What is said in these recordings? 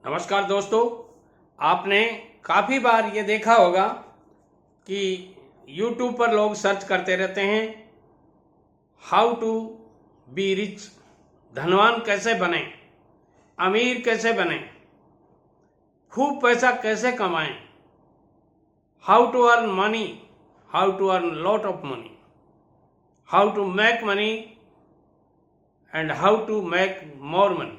नमस्कार दोस्तों। आपने काफ़ी बार ये देखा होगा कि YouTube पर लोग सर्च करते रहते हैं हाउ टू बी रिच, धनवान कैसे बने, अमीर कैसे बने, खूब पैसा कैसे कमाएं, how to earn money, how to earn lot of money, how to make money and how to make more money.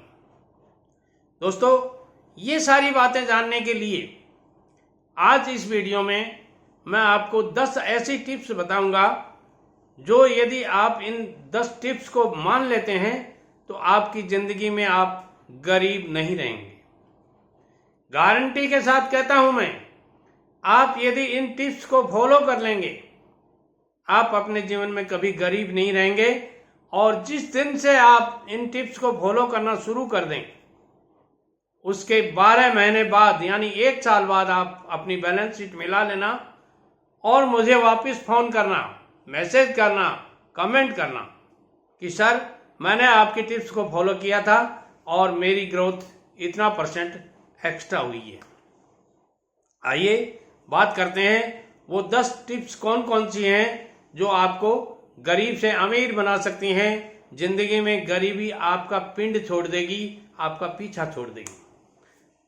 दोस्तों, ये सारी बातें जानने के लिए आज इस वीडियो में मैं आपको 10 ऐसी टिप्स बताऊंगा जो यदि आप इन 10 टिप्स को मान लेते हैं तो आपकी जिंदगी में आप गरीब नहीं रहेंगे। गारंटी के साथ कहता हूं मैं, आप यदि इन टिप्स को फॉलो कर लेंगे आप अपने जीवन में कभी गरीब नहीं रहेंगे। और जिस दिन से आप इन टिप्स को फॉलो करना शुरू कर दें उसके 12 महीने बाद यानी 1 साल बाद आप अपनी बैलेंस शीट मिला लेना और मुझे वापस फोन करना, मैसेज करना, कमेंट करना कि सर मैंने आपकी टिप्स को फॉलो किया था और मेरी ग्रोथ इतना % एक्स्ट्रा हुई है। आइए बात करते हैं वो 10 टिप्स कौन कौन सी हैं जो आपको गरीब से अमीर बना सकती हैं। जिंदगी में गरीबी आपका पिंड छोड़ देगी, आपका पीछा छोड़ देगी।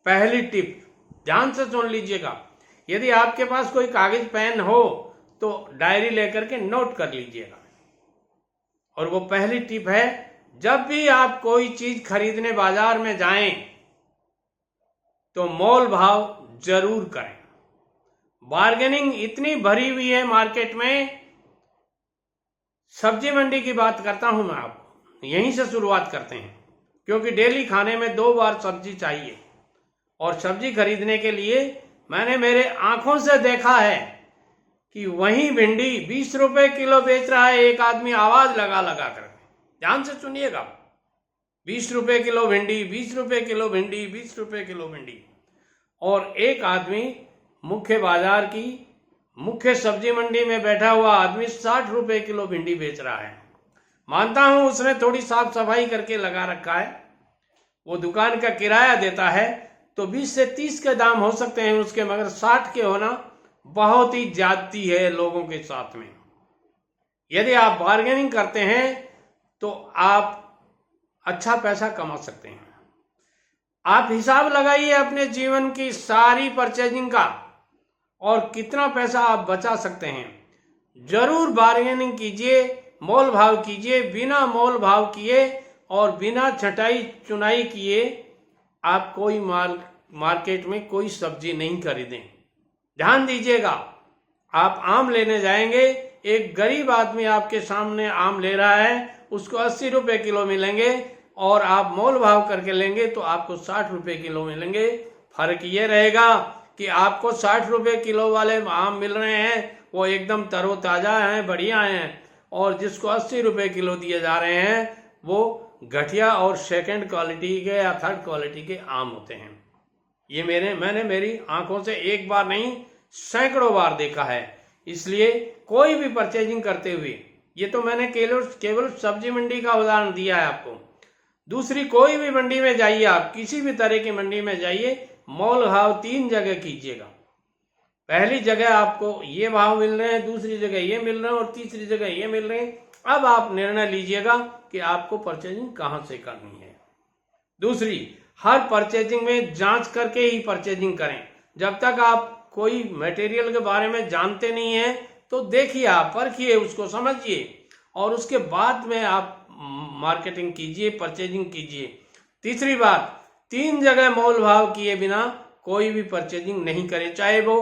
पहली टिप ध्यान से सुन लीजिएगा। यदि आपके पास कोई कागज पेन हो तो डायरी लेकर के नोट कर लीजिएगा। और वो पहली टिप है, जब भी आप कोई चीज खरीदने बाजार में जाएं तो मोल भाव जरूर करें। बार्गेनिंग इतनी भरी हुई है मार्केट में। सब्जी मंडी की बात करता हूं मैं आपको, यहीं से शुरुआत करते हैं क्योंकि डेली खाने में 2 बार सब्जी चाहिए। और सब्जी खरीदने के लिए मैंने मेरे आंखों से देखा है कि वहीं भिंडी 20 रुपए किलो बेच रहा है एक आदमी, आवाज लगा लगा कर। ध्यान से सुनिएगा, 20 रुपए किलो भिंडी, 20 रुपए किलो भिंडी, 20 रुपए किलो भिंडी। और एक आदमी मुख्य बाजार की मुख्य सब्जी मंडी में बैठा हुआ आदमी 60 रुपए किलो भिंडी बेच रहा है। मानता हूं उसने थोड़ी साफ सफाई करके लगा रखा है, वो दुकान का किराया देता है तो 20 से 30 के दाम हो सकते हैं उसके, मगर 60 के होना बहुत ही ज्यादती है लोगों के साथ में। यदि आप बार्गेनिंग करते हैं तो आप अच्छा पैसा कमा सकते हैं। आप हिसाब लगाइए अपने जीवन की सारी परचेजिंग का और कितना पैसा आप बचा सकते हैं। जरूर बार्गेनिंग कीजिए, मोल भाव कीजिए। बिना मोल भाव किए और बिना छटाई चुनाई किए आप कोई मार्केट में कोई सब्जी नहीं खरीदें। ध्यान दीजिएगा, आप आम लेने जाएंगे, एक गरीब आदमी आपके सामने आम ले रहा है, उसको 80 रुपए किलो मिलेंगे और आप मोल भाव करके लेंगे तो आपको 60 रुपए किलो मिलेंगे। फर्क ये रहेगा कि आपको 60 रुपए किलो वाले आम मिल रहे हैं वो एकदम तरोताजा हैं, बढ़िया हैं, और जिसको 80 रुपए किलो दिए जा रहे हैं वो घटिया और सेकंड क्वालिटी के या थर्ड क्वालिटी के आम होते हैं। ये मैंने मेरी आंखों से एक बार नहीं सैकड़ों बार देखा है। इसलिए कोई भी परचेजिंग करते हुए, ये तो मैंने केवल सब्जी मंडी का उदाहरण दिया है आपको। दूसरी कोई भी मंडी में जाइए, आप किसी भी तरह की मंडी में जाइए, मोल भाव 3 जगह कीजिएगा। पहली जगह आपको ये भाव मिल रहे हैं, दूसरी जगह ये मिल रहे हैं और तीसरी जगह ये मिल रहे हैं। अब आप निर्णय लीजिएगा कि आपको परचेजिंग कहां से करनी है। दूसरी, हर परचेजिंग में जांच करके ही परचेजिंग करें। जब तक आप कोई मटेरियल के बारे में जानते नहीं हैं तो देखिए, आप परखिए, उसको समझिए और उसके बाद में आप मार्केटिंग कीजिए, परचेजिंग कीजिए। तीसरी बात, 3 जगह मोल भाव किए बिना कोई भी परचेजिंग नहीं करें। चाहे वो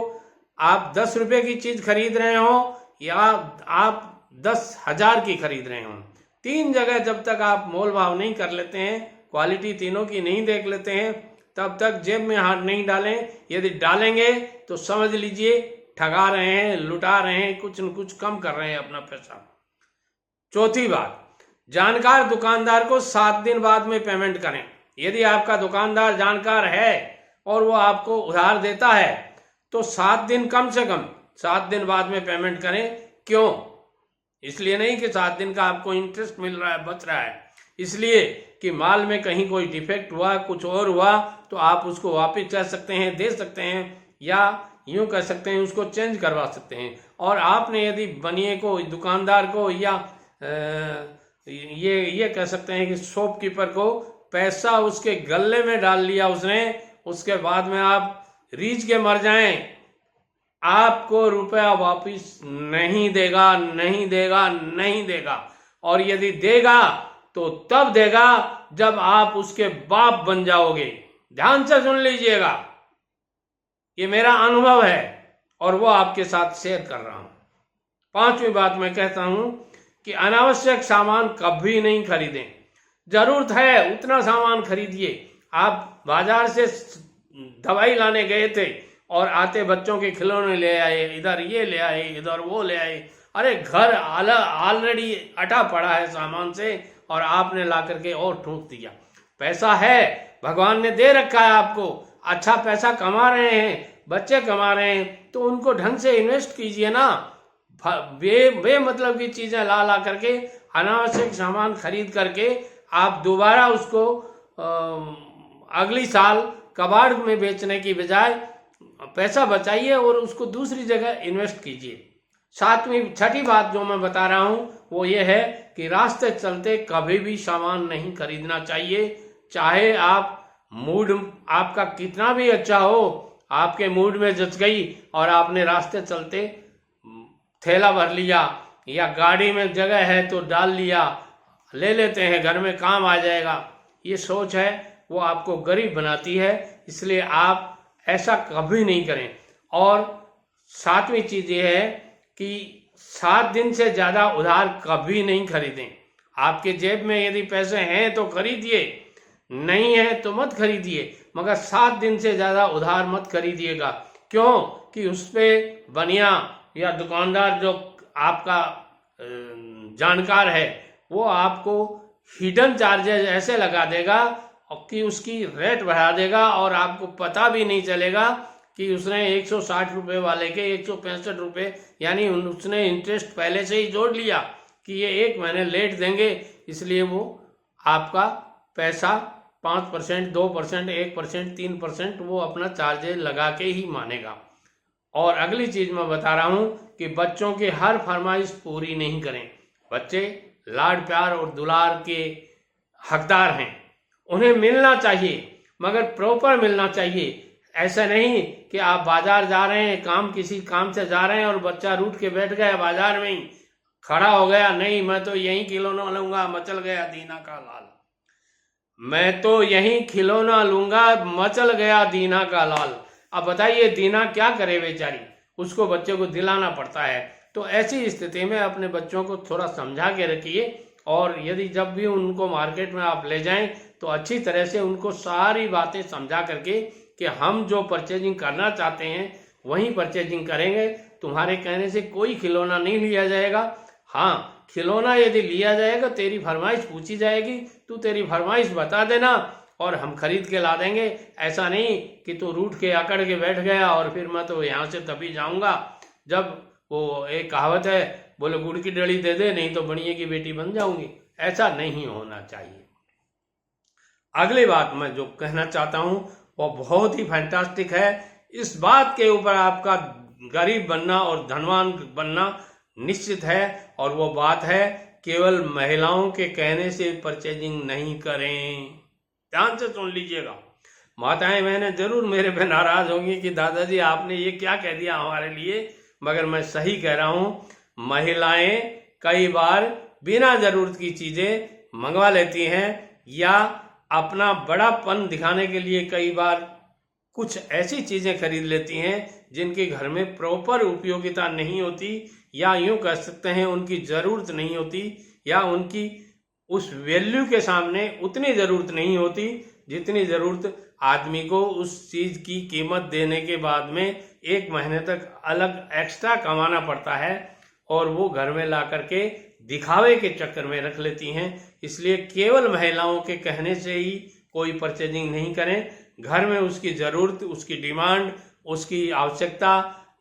आप 10 रुपए की चीज खरीद रहे हो या आप 10,000 की खरीद रहे हो, 3 जगह जब तक आप मोल भाव नहीं कर लेते हैं, क्वालिटी तीनों की नहीं देख लेते हैं, तब तक जेब में हाथ नहीं डालें। यदि डालेंगे तो समझ लीजिए ठगा रहे हैं, लुटा रहे हैं, कुछ न कुछ कम कर रहे हैं अपना पैसा। चौथी बात, जानकार दुकानदार को 7 दिन बाद में पेमेंट करें। यदि आपका दुकानदार जानकार है और वो आपको उधार देता है तो 7 दिन, कम से कम 7 दिन बाद में पेमेंट करें। क्यों? इसलिए नहीं कि 7 दिन का आपको इंटरेस्ट मिल रहा है, बच रहा है। इसलिए कि माल में कहीं कोई डिफेक्ट हुआ, कुछ और हुआ, तो आप उसको वापस कर सकते हैं, दे सकते हैं, या यूं कर सकते हैं उसको चेंज करवा सकते हैं। और आपने यदि बनिए को, दुकानदार को, या ये कह सकते हैं कि शॉपकीपर को पैसा उसके गले में डाल लिया उसने, उसके बाद में आप रीझ के मर जाएं, आपको रुपया वापिस नहीं देगा, नहीं देगा, नहीं देगा। और यदि देगा तो तब देगा जब आप उसके बाप बन जाओगे। ध्यान से सुन लीजिएगा, ये मेरा अनुभव है और वो आपके साथ शेयर कर रहा हूं। पांचवी बात मैं कहता हूं कि अनावश्यक सामान कभी नहीं खरीदें। जरूरत है उतना सामान खरीदिए। आप बाजार से दवाई लाने गए थे और आते बच्चों के खिलौने ले आए, इधर ये ले आए, इधर वो ले आए। अरे घर ऑलरेडी अटा पड़ा है सामान से और आपने ला करके और ठूंक दिया। पैसा है, भगवान ने दे रखा है आपको, अच्छा पैसा कमा रहे हैं, बच्चे कमा रहे हैं, तो उनको ढंग से इन्वेस्ट कीजिए ना। बेमतलब की चीजें ला करके, अनावश्यक सामान खरीद करके आप दोबारा उसको अगली साल कबाड़ में बेचने की बजाय पैसा बचाइए और उसको दूसरी जगह इन्वेस्ट कीजिए। छठी बात जो मैं बता रहा हूं वो ये है कि रास्ते चलते कभी भी सामान नहीं खरीदना चाहिए। चाहे आप मूड आपका कितना भी अच्छा हो, आपके मूड में जच गई और आपने रास्ते चलते थैला भर लिया, या गाड़ी में जगह है तो डाल लिया, ले लेते हैं, घर में काम आ जाएगा, ये सोच है वो आपको गरीब बनाती है। इसलिए आप ऐसा कभी नहीं करें। और सातवीं चीज ये है कि 7 दिन से ज्यादा उधार कभी नहीं खरीदें। आपके जेब में यदि पैसे हैं तो खरीदिए, नहीं है तो मत खरीदिए, मगर 7 दिन से ज्यादा उधार मत खरीदिएगा। क्यों? कि उस पे बनिया या दुकानदार जो आपका जानकार है वो आपको हिडन चार्जेस ऐसे लगा देगा कि उसकी रेट बढ़ा देगा और आपको पता भी नहीं चलेगा कि उसने 160 रुपए वाले के 165 रुपए, यानी उसने इंटरेस्ट पहले से ही जोड़ लिया कि ये 1 महीने लेट देंगे, इसलिए वो आपका पैसा 5%, 2%, 1%, 3% वो अपना चार्जेस लगा के ही मानेगा। और अगली चीज मैं बता रहा हूं कि बच्चों की हर फरमाइश पूरी नहीं करें। बच्चे लाड प्यार और दुलार के हकदार हैं, उन्हें मिलना चाहिए, मगर प्रॉपर मिलना चाहिए। ऐसा नहीं कि आप बाजार जा रहे हैं, किसी काम से जा रहे हैं और बच्चा रूठ के बैठ गया बाजार में ही खड़ा हो गया, नहीं मैं तो यही खिलौना लूंगा, मचल गया दीना का लाल, मैं तो यही खिलौना लूंगा, मचल गया दीना का लाल। अब बताइए दीना क्या करे बेचारी, उसको बच्चे को दिलाना पड़ता है। तो ऐसी स्थिति में अपने बच्चों को थोड़ा समझा के रखिए, और यदि जब भी उनको मार्केट में आप ले जाएं तो अच्छी तरह से उनको सारी बातें समझा करके कि हम जो परचेजिंग करना चाहते हैं वही परचेजिंग करेंगे, तुम्हारे कहने से कोई खिलौना नहीं लिया जाएगा। हाँ, खिलौना यदि लिया जाएगा तेरी फरमाइश पूछी जाएगी, तू तेरी फरमाइश बता देना और हम खरीद के ला देंगे। ऐसा नहीं कि तू रूठ के अकड़ के बैठ गया और फिर मैं तो यहाँ से तभी जाऊंगा जब, वो एक कहावत है, बोले गुड़ की डली दे दे नहीं तो बनिए की बेटी बन जाऊंगी। ऐसा नहीं होना चाहिए। अगली बात मैं जो कहना चाहता हूं वो बहुत ही फैंटास्टिक है। इस बात के ऊपर आपका गरीब बनना और धनवान बनना निश्चित है, और वो बात है केवल महिलाओं के कहने से परचेजिंग नहीं करें। ध्यान से सुन लीजिएगा। माताएं बहनें जरूर मेरे पे नाराज होंगी कि दादाजी आपने ये क्या कह दिया हमारे लिए, मगर मैं सही कह रहा हूं। महिलाएं कई बार बिना जरूरत की चीजें मंगवा लेती हैं, या अपना बड़ापन दिखाने के लिए कई बार कुछ ऐसी चीजें खरीद लेती हैं जिनके घर में प्रॉपर उपयोगिता नहीं होती, या यूं कह सकते हैं उनकी जरूरत नहीं होती, या उनकी उस वैल्यू के सामने उतनी जरूरत नहीं होती जितनी जरूरत आदमी को उस चीज की कीमत देने के बाद में 1 महीने तक अलग एक्स्ट्रा कमाना पड़ता है, और वो घर में ला करके दिखावे के चक्कर में रख लेती हैं। इसलिए केवल महिलाओं के कहने से ही कोई परचेजिंग नहीं करें। घर में उसकी जरूरत, उसकी डिमांड, उसकी आवश्यकता,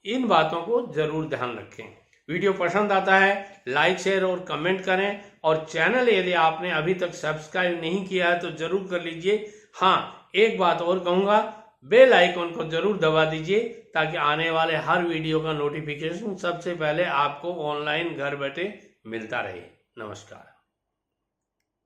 इन बातों को जरूर ध्यान रखें। वीडियो पसंद आता है लाइक शेयर और कमेंट करें, और चैनल यदि आपने अभी तक सब्सक्राइब नहीं किया है तो जरूर कर लीजिए। हाँ, एक बात और कहूँगा, बेल आइकन को जरूर दबा दीजिए ताकि आने वाले हर वीडियो का नोटिफिकेशन सबसे पहले आपको ऑनलाइन घर बैठे मिलता रहे। नमस्कार।